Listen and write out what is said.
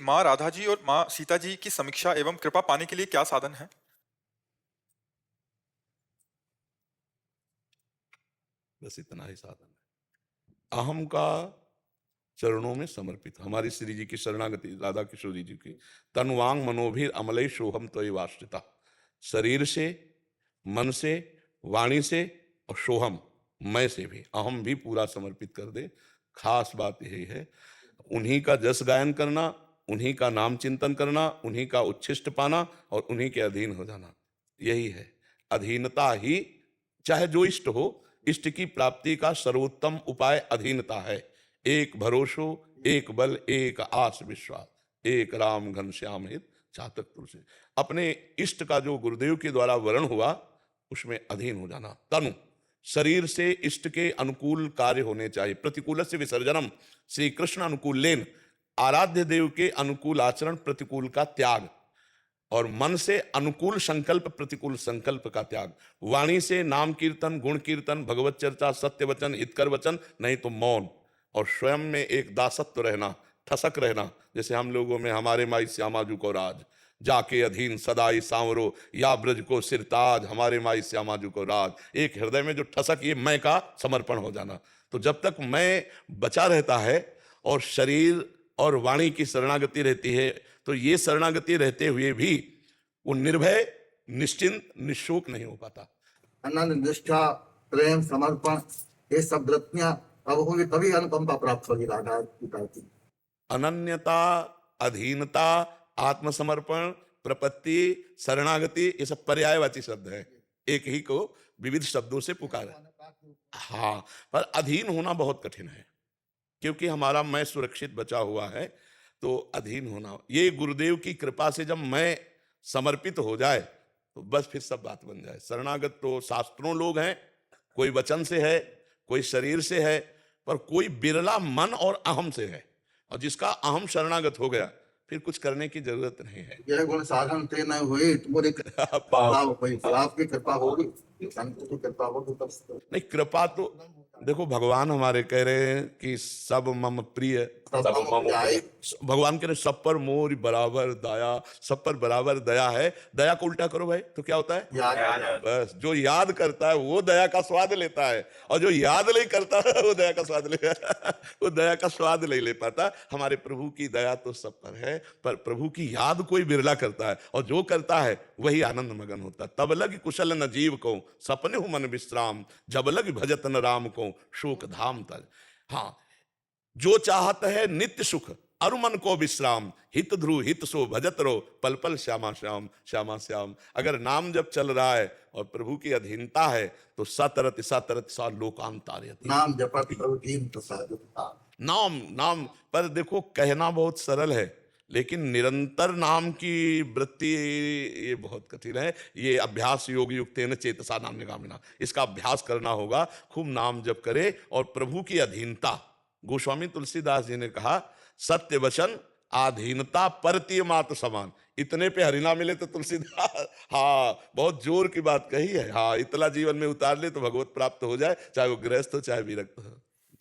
माँ राधा जी और माँ सीता जी की समीक्षा एवं कृपा पाने के लिए क्या साधन है? बस इतना ही साधन है। अहम का चरणों में समर्पित हमारी श्री जी की शरणागति, राधा किशोरी जी की, तनुवांग मनोभीर अमलय सोहम त्वयि वाश्रिता। शरीर से, मन से, वाणी से और सोहम, मैं से भी, अहम भी पूरा समर्पित कर दे। खास बात यही है, उन्हीं का जस गायन करना, उन्हीं का नाम चिंतन करना, उन्हीं का उच्छिष्ट पाना और उन्हीं के अधीन हो जाना, यही है अधीनता ही। चाहे जो इष्ट हो, इष्ट की प्राप्ति का सर्वोत्तम उपाय अधीनता है। एक भरोसो, एक बल, एक आस विश्वास, एक राम घनश्याम हित चातक तुलसी। अपने इष्ट का जो गुरुदेव के द्वारा वर्ण हुआ, उसमें अधीन हो जाना। तनु, शरीर से इष्ट के अनुकूल कार्य होने चाहिए। प्रतिकूल से विसर्जनम, श्री कृष्ण अनुकूलेन, आराध्य देव के अनुकूल आचरण, प्रतिकूल का त्याग। और मन से अनुकूल संकल्प, प्रतिकूल संकल्प का त्याग। वाणी से नाम कीर्तन, गुण कीर्तन, भगवत चर्चा, सत्य वचन, हितकर वचन, नहीं तो मौन। और स्वयं में एक दासत्व रहना, ठसक रहना। जैसे हम लोगों में हमारे माई श्यामाजू को राज, जाके अधीन सदाई सांवरो, या ब्रज को सिरताज, हमारे माई श्यामाजू को राज। एक हृदय में जो ठसक, ये मैं का समर्पण हो जाना। तो जब तक मैं बचा रहता है और शरीर और वाणी की शरणागति रहती है, तो ये शरणागति रहते हुए भी वो निर्भय, निश्चिंत, निशोक नहीं हो पाता। अनन्य निष्ठा, प्रेम, समर्पण, ये सब वृत्तियां अब होंगी तभी अनुकंपा प्राप्त होगी राधा पिता की। अनन्यता, अधीनता, आत्मसमर्पण, प्रपत्ति, शरणागति, ये सब पर्यायवाची शब्द है, एक ही को विविध शब्दों से पुकारा। हाँ, पर अधीन होना बहुत कठिन है, क्योंकि हमारा मैं सुरक्षित बचा हुआ है। तो अधीन होना, ये गुरुदेव की कृपा से जब मैं समर्पित हो जाए, तो बस फिर सब बात बन जाए। शरणागत तो शास्त्रों लोग हैं, कोई वचन से है, कोई शरीर से है, पर कोई बिरला मन और अहम से है। और जिसका अहम शरणागत हो गया, फिर कुछ करने की जरूरत नहीं है। यह गुण साधन से न हुई तुम्हारी आपकी कृपा होगी, संत की कृपा होगी तब। नहीं, कृपा तो देखो, भगवान हमारे कह रहे हैं कि सब मम प्रिय, भगवान कह रहे सब पर मोर बराबर दया, सब पर बराबर दया है। दया को उल्टा करो भाई, तो क्या होता है? बस जो याद करता है वो दया का स्वाद लेता है, और जो याद नहीं करता है वो दया का स्वाद ले वो दया का स्वाद नहीं ले पाता। हमारे प्रभु की दया तो सब पर है, पर प्रभु की याद कोई बिरला करता है, और जो करता है वही आनंद मगन होता है। तब लग कुशल न जीव को, सपने हो मन विश्राम, जब लग भजत न राम को, शोक धाम तज। हाँ, जो चाहत है नित्य सुख, अरु मन को विश्राम, हित ध्रुव हित सो भजत रो, पल पल श्यामा श्याम, श्यामा श्याम। अगर नाम जब चल रहा है और प्रभु की अधीनता है, तो सतरत सतरत सा लोकांतार्यति। नाम जपति प्रभु दीन प्रसाद। नाम नाम पर देखो, कहना बहुत सरल है, लेकिन निरंतर नाम की वृत्ति ये बहुत कठिन है। ये अभ्यास योग युक्तेन चेतसा नाम निगामिना, इसका अभ्यास करना होगा। खूब नाम जप करे और प्रभु की अधीनता। गोस्वामी तुलसीदास जी ने कहा, सत्य वचन आधीनता परतीय मात समान। इतने पे हरिना मिले तो तुलसीदास, हाँ, बहुत जोर की बात कही है। हाँ, इतना जीवन में उतार ले तो भगवत प्राप्त हो जाए, चाहे वो गृहस्थ हो चाहे विरक्त हो।